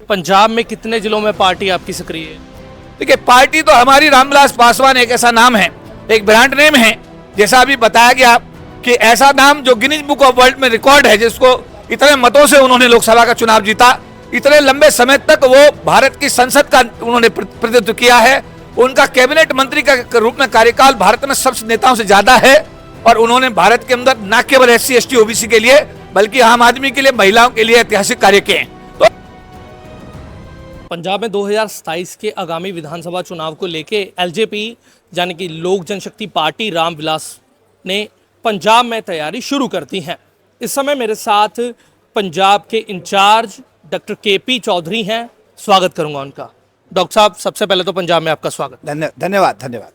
पंजाब में कितने जिलों में पार्टी आपकी सक्रिय है? देखिए, पार्टी तो हमारी रामविलास पासवान एक ऐसा नाम है, एक ब्रांड नेम है। जैसा अभी बताया गया कि ऐसा नाम जो गिनीज बुक ऑफ वर्ल्ड में रिकॉर्ड है, जिसको इतने मतों से उन्होंने लोकसभा का चुनाव जीता, इतने लंबे समय तक वो भारत की संसद का उन्होंने प्रतिनिधित्व किया है। उनका कैबिनेट मंत्री का रूप में कार्यकाल भारत में सबसे नेताओं से ज्यादा है और उन्होंने भारत के अंदर न केवल SC ST OBC के लिए बल्कि आम आदमी के लिए, महिलाओं के लिए ऐतिहासिक कार्य किए हैं। पंजाब में 2027 के आगामी विधानसभा चुनाव को लेके LJP यानी कि लोक जनशक्ति पार्टी रामविलास ने पंजाब में तैयारी शुरू कर दी है। इस समय मेरे साथ पंजाब के इंचार्ज डॉक्टर KP चौधरी हैं। स्वागत करूंगा उनका। डॉक्टर साहब, सबसे पहले तो पंजाब में आपका स्वागत। धन्यवाद।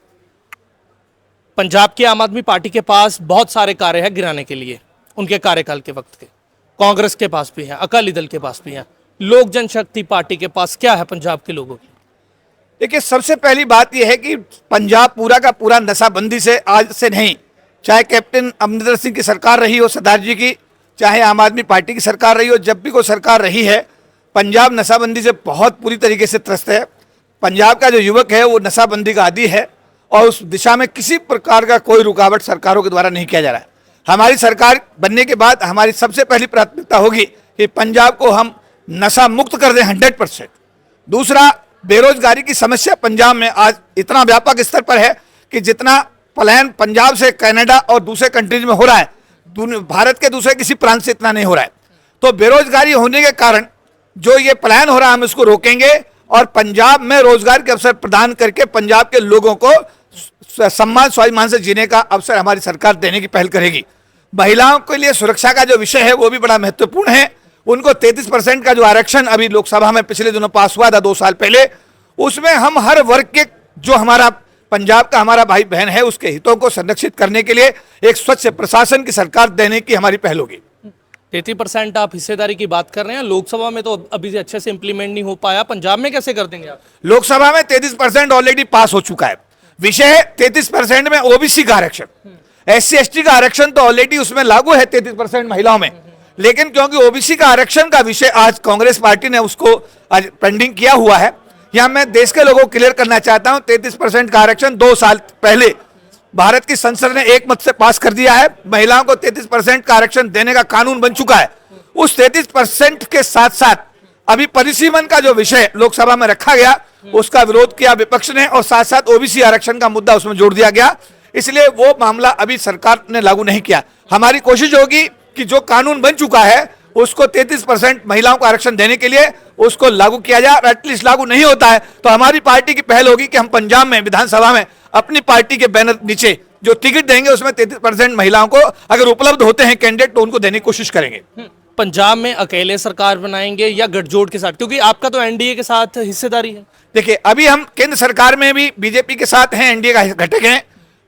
पंजाब की आम आदमी पार्टी के पास बहुत सारे कार्य हैं गिराने के लिए, उनके कार्यकाल के वक्त के। कांग्रेस के पास भी हैं, अकाली दल के पास भी हैं, लोक जनशक्ति पार्टी के पास क्या है पंजाब के लोगों की? देखिए, सबसे पहली बात यह है कि पंजाब पूरा का पूरा नशाबंदी से आज से नहीं, चाहे कैप्टन अमरिंदर सिंह की सरकार रही हो सरदार जी की, चाहे आम आदमी पार्टी की सरकार रही हो, जब भी कोई सरकार रही है, पंजाब नशाबंदी से बहुत पूरी तरीके से त्रस्त है। पंजाब का जो युवक है वो नशाबंदी का आदी है और उस दिशा में किसी प्रकार का कोई रुकावट सरकारों के द्वारा नहीं किया जा रहा है। हमारी सरकार बनने के बाद हमारी सबसे पहली प्राथमिकता होगी कि पंजाब को हम नशा मुक्त कर दें 100%। दूसरा, बेरोजगारी की समस्या पंजाब में आज इतना व्यापक स्तर पर है कि जितना पलायन पंजाब से कनाडा और दूसरे कंट्रीज में हो रहा है, भारत के दूसरे किसी प्रांत से इतना नहीं हो रहा है। तो बेरोजगारी होने के कारण जो ये पलायन हो रहा है, हम इसको रोकेंगे और पंजाब में रोजगार के अवसर प्रदान करके पंजाब के लोगों को सम्मान स्वाभिमान से जीने का अवसर हमारी सरकार देने की पहल करेगी। महिलाओं के लिए सुरक्षा का जो विषय है वो भी बड़ा महत्वपूर्ण है। उनको 33% का जो आरक्षण अभी लोकसभा में पिछले दिनों पास हुआ था 2 साल पहले, उसमें हम हर वर्ग के जो हमारा पंजाब का हमारा भाई बहन है उसके हितों को संरक्षित करने के लिए एक स्वच्छ प्रशासन की सरकार देने की हमारी पहल होगी। 33% आप हिस्सेदारी की बात कर रहे हैं, लोकसभा में तो अभी से अच्छे से इंप्लीमेंट नहीं हो पाया, पंजाब में कैसे कर देंगे आप? लोकसभा में 33% ऑलरेडी पास हो चुका है। विषय है 33% में OBC का आरक्षण, SC ST का आरक्षण तो ऑलरेडी उसमें लागू है 33% महिलाओं में, लेकिन क्योंकि OBC का आरक्षण का विषय आज कांग्रेस पार्टी ने उसको आज पेंडिंग किया हुआ है, यहां मैं देश के लोगों को क्लियर करना चाहता हूं। 33% का आरक्षण 2 साल पहले भारत की संसद ने एक मत से पास कर दिया है। महिलाओं को 33% का आरक्षण देने का कानून बन चुका है। उस 33% के साथ साथ अभी परिसीमन का जो विषय लोकसभा में रखा गया उसका विरोध किया विपक्ष ने और साथ साथ OBC आरक्षण का मुद्दा उसमें जोड़ दिया गया, इसलिए वो मामला अभी सरकार ने लागू नहीं किया। हमारी कोशिश होगी कि जो कानून बन चुका है उसको 33% महिलाओं को आरक्षण देने के लिए उसको लागू किया जाए। एटलीस्ट लागू नहीं होता है तो हमारी पार्टी की पहल होगी कि हम पंजाब में विधानसभा में अपनी पार्टी के बैनर नीचे जो टिकट देंगे उसमें 33% महिलाओं को अगर उपलब्ध होते हैं कैंडिडेट तो उनको देने की कोशिश करेंगे। पंजाब में अकेले सरकार बनाएंगे या गठजोड़ के साथ, क्योंकि आपका तो NDA के साथ हिस्सेदारी है? देखिए, अभी हम केंद्र सरकार में भी BJP के साथ हैं, NDA का घटक हैं।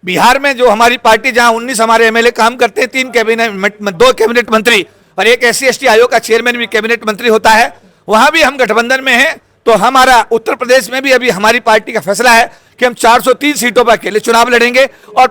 बिहार में जो हमारी पार्टी जहां 19 हमारे MLA काम करते हैं, 2 कैबिनेट मंत्री और एक SC ST आयोग का चेयरमैन भी कैबिनेट मंत्री होता है, वहां भी हम गठबंधन में हैं। तो हमारा उत्तर प्रदेश में भी अभी हमारी पार्टी का फैसला है कि हम 403 सीटों पर अकेले चुनाव लड़ेंगे और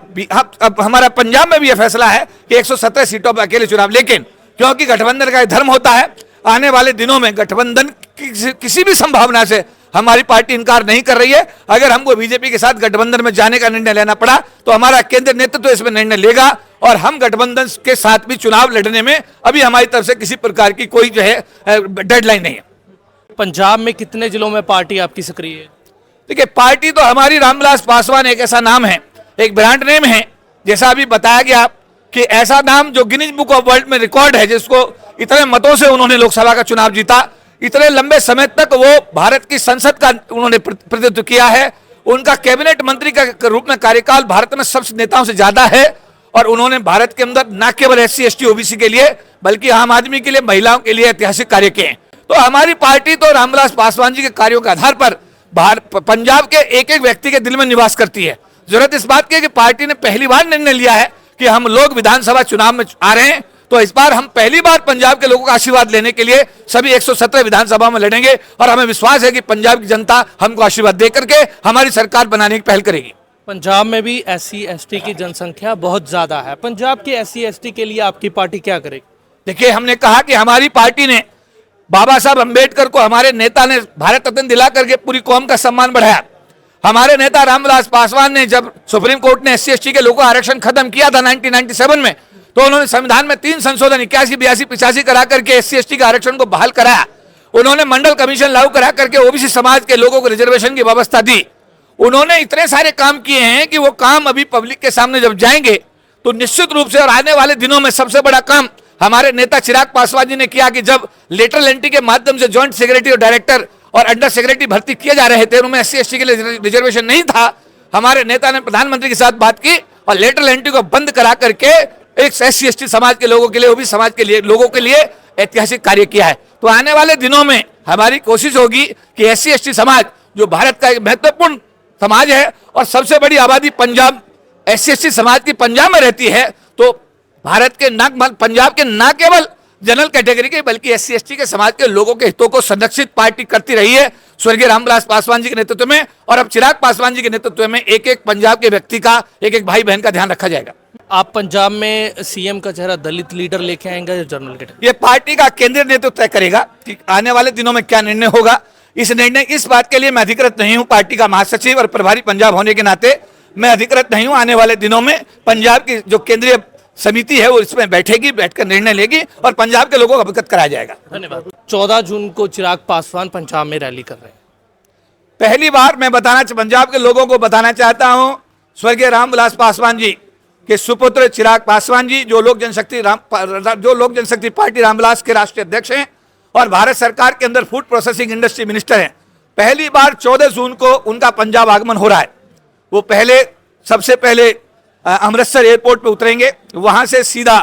अब हमारा पंजाब में भी यह फैसला है कि 117 सीटों पर अकेले चुनाव। लेकिन क्योंकि गठबंधन का धर्म होता है, आने वाले दिनों में गठबंधन की किसी भी संभावना से हमारी पार्टी इनकार नहीं कर रही है। अगर हमको BJP के साथ गठबंधन में जाने का निर्णय लेना पड़ा तो हमारा केंद्र नेतृत्व इसमें निर्णय लेगा और हम गठबंधन के साथ भी चुनाव लड़ने में अभी हमारी तरफ से किसी प्रकार की कोई जो है डेडलाइन नहीं है। पंजाब में कितने जिलों में पार्टी आपकी सक्रिय है? देखिए, पार्टी तो हमारी रामविलास पासवान एक ऐसा नाम है, एक ब्रांड नेम है। जैसा अभी बताया गया कि ऐसा नाम जो गिनीज बुक ऑफ वर्ल्ड में रिकॉर्ड है, जिसको इतने मतों से उन्होंने लोकसभा का चुनाव जीता, इतने लंबे समय तक वो भारत की संसद का उन्होंने प्रतिनिधित्व किया है। उनका कैबिनेट मंत्री का रूप में कार्यकाल भारत में सबसे नेताओं से ज्यादा है और उन्होंने भारत के अंदर न केवल SC ST OBC के लिए बल्कि आम आदमी के लिए, महिलाओं के लिए ऐतिहासिक कार्य किए हैं। तो हमारी पार्टी तो रामविलास पासवान जी के कार्यों के आधार पर पंजाब के एक एक व्यक्ति के दिल में निवास करती है। जरूरत इस बात की है कि पार्टी ने पहली बार निर्णय लिया है कि हम लोग विधानसभा चुनाव में आ रहे हैं, तो इस बार हम पहली बार पंजाब के लोगों का आशीर्वाद लेने के लिए सभी 117 विधानसभा में लड़ेंगे और हमें विश्वास है कि पंजाब की जनता हमको आशीर्वाद दे करके हमारी सरकार बनाने की पहल करेगी। पंजाब में भी SC ST की जनसंख्या बहुत ज्यादा है, पंजाब के SC ST के लिए आपकी पार्टी क्या करेगी? देखिए, हमने कहा कि हमारी पार्टी ने बाबा साहब अंबेडकर को हमारे नेता ने भारत रत्न दिला करके पूरी कौम का सम्मान बढ़ाया। हमारे नेता रामविलास पासवान ने जब सुप्रीम कोर्ट ने SC/ST के लोगों का आरक्षण खत्म किया था 1997 में, तो उन्होंने संविधान में 3 संशोधन 81, 82, 85 करा करके SC/ST के आरक्षण को बहाल कराया। उन्होंने मंडल कमीशन लागू करा करके OBC समाज के लोगों को रिजर्वेशन की व्यवस्था दी। उन्होंने इतने सारे काम किए हैं कि वो काम अभी पब्लिक के सामने जब जाएंगे तो निश्चित रूप से, और आने वाले दिनों में सबसे बड़ा काम हमारे नेता चिराग पासवान जी ने किया कि जब लेटरल एंट्री के माध्यम से जॉइंट सेक्रेटरी और डायरेक्टर और अंडर सेक्रेटरी भर्ती किए जा रहे थे, उनमें SC/ST के लिए रिजर्वेशन नहीं था। हमारे नेता ने प्रधानमंत्री के साथ बात की और लेटरल एंट्री को बंद करा करके एक SC/ST समाज के लोगों के लिए, OBC समाज के लिए लोगों के लिए ऐतिहासिक कार्य किया है। तो आने वाले दिनों में हमारी कोशिश होगी कि SC/ST समाज जो भारत का एक महत्वपूर्ण समाज है और सबसे बड़ी आबादी पंजाब SC/ST समाज की पंजाब में रहती है, तो भारत के पंजाब के ना केवल जनरल कैटेगरी के बल्कि SC/ST के समाज के लोगों के हितों को संरक्षित पार्टी करती रही है स्वर्गीय रामविलास पासवान जी के नेतृत्व में, और अब चिराग पासवान जी के नेतृत्व में एक एक पंजाब के व्यक्ति का, एक एक भाई बहन का ध्यान रखा जाएगा। आप पंजाब में CM का चेहरा दलित लीडर लेके आएंगे या जनरल कैटेगरी? ये पार्टी का केंद्रीय नेतृत्व तय करेगा कि आने वाले दिनों में क्या निर्णय होगा। इस बात के लिए मैं अधिकृत नहीं हूं, पार्टी का महासचिव और प्रभारी पंजाब होने के नाते मैं अधिकृत नहीं हूं। आने वाले दिनों में पंजाब की जो केंद्रीय समिति है वो इसमें बैठेगी, बैठकर निर्णय लेगी और पंजाब के लोगों को अवगत कराया जाएगा। धन्यवाद। 14 जून को चिराग पासवान पंजाब में रैली कर रहे हैं। पहली बार मैं पंजाब के लोगों को बताना चाहता हूं, स्वर्गीय रामविलास पासवान जी के सुपुत्र चिराग पासवान जी जो लोक जनशक्ति पार्टी रामविलास के राष्ट्रीय अध्यक्ष हैं और भारत सरकार के अंदर फूड प्रोसेसिंग इंडस्ट्री मिनिस्टर हैं, पहली बार 14 जून को उनका पंजाब आगमन हो रहा है। वो सबसे पहले अमृतसर एयरपोर्ट पे उतरेंगे, वहां से सीधा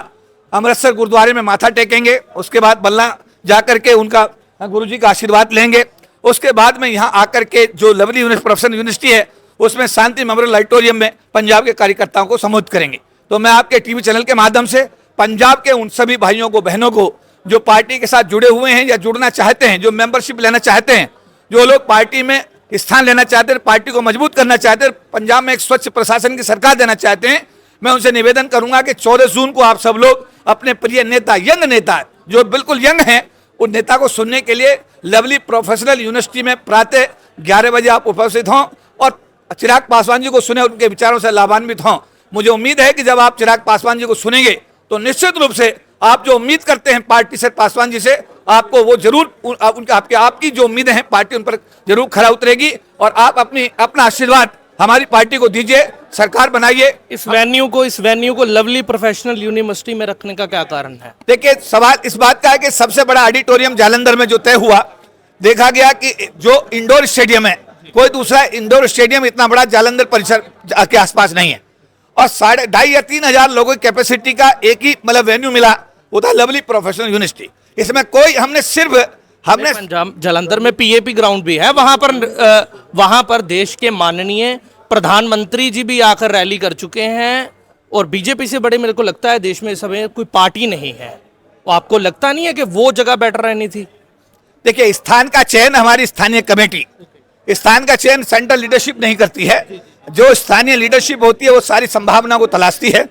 अमृतसर गुरुद्वारे में माथा टेकेंगे, उसके बाद बल्ला जाकर के उनका गुरुजी का आशीर्वाद लेंगे। उसके बाद में यहाँ आकर के जो लवली प्रोफेशनल यूनिवर्सिटी है उसमें शांति मेमोरियल ऑडिटोरियम में पंजाब के कार्यकर्ताओं को संबोधित करेंगे। तो मैं आपके टीवी चैनल के माध्यम से पंजाब के उन सभी भाइयों को, बहनों को जो पार्टी के साथ जुड़े हुए हैं या जुड़ना चाहते हैं, जो मेंबरशिप लेना चाहते हैं, जो लोग पार्टी में स्थान लेना चाहते हैं, पार्टी को मजबूत करना चाहते हैं, पंजाब में एक स्वच्छ प्रशासन की सरकार देना चाहते हैं, मैं उनसे निवेदन करूंगा कि 14 जून को आप सब लोग अपने प्रिय नेता, यंग नेता जो बिल्कुल यंग हैं, उन नेता को सुनने के लिए लवली प्रोफेशनल यूनिवर्सिटी में प्रातः 11 बजे आप उपस्थित हों और चिराग पासवान जी को सुने, उनके विचारों से लाभान्वित हों। मुझे उम्मीद है कि जब आप चिराग पासवान जी को सुनेंगे तो निश्चित रूप से आप जो उम्मीद करते हैं पार्टी से, पासवान जी से, आपको वो जरूर आपकी जो उम्मीदें हैं पार्टी उन पर जरूर खरा उतरेगी और आप अपना आशीर्वाद हमारी पार्टी को दीजिए, सरकार बनाइए। इस वेन्यू को लवली प्रोफेशनल यूनिवर्सिटी में रखने का क्या कारण है? देखिए, सवाल इस बात का है कि सबसे बड़ा ऑडिटोरियम जालंधर में जो तय हुआ, देखा गया कि जो इंडोर स्टेडियम है, कोई दूसरा इंडोर स्टेडियम इतना बड़ा जालंधर परिसर के आसपास नहीं है और 2,500 या 3,000 लोगों की कैपेसिटी का एक ही वेन्यू मिला, वो था लवली प्रोफेशनल यूनिवर्सिटी। इसमें कोई हमने पंजाब जालंधर में PAP ग्राउंड भी है, वहां पर देश के माननीय प्रधानमंत्री जी भी आकर रैली कर चुके हैं और बीजेपी से बड़े मेरे को लगता है देश में इस समय कोई पार्टी नहीं है। तो आपको लगता नहीं है कि वो जगह बेटर रहनी थी? देखिए, स्थान का चयन हमारी स्थानीय कमेटी, स्थान का चयन सेंट्रल लीडरशिप नहीं करती है। जो स्थानीय लीडरशिप होती है वो सारी संभावना को तलाशती है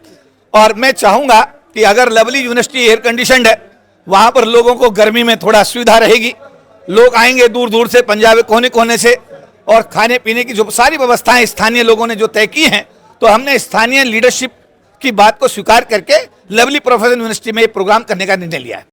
और मैं चाहूंगा कि अगर लवली यूनिवर्सिटी एयर कंडीशनड है, वहां पर लोगों को गर्मी में थोड़ा सुविधा रहेगी, लोग आएंगे दूर दूर से, पंजाब के कोने कोने से, और खाने पीने की जो सारी व्यवस्थाएं स्थानीय लोगों ने जो तय की हैं, तो हमने स्थानीय लीडरशिप की बात को स्वीकार करके लवली प्रोफेशनल यूनिवर्सिटी में ये प्रोग्राम करने का निर्णय लिया है।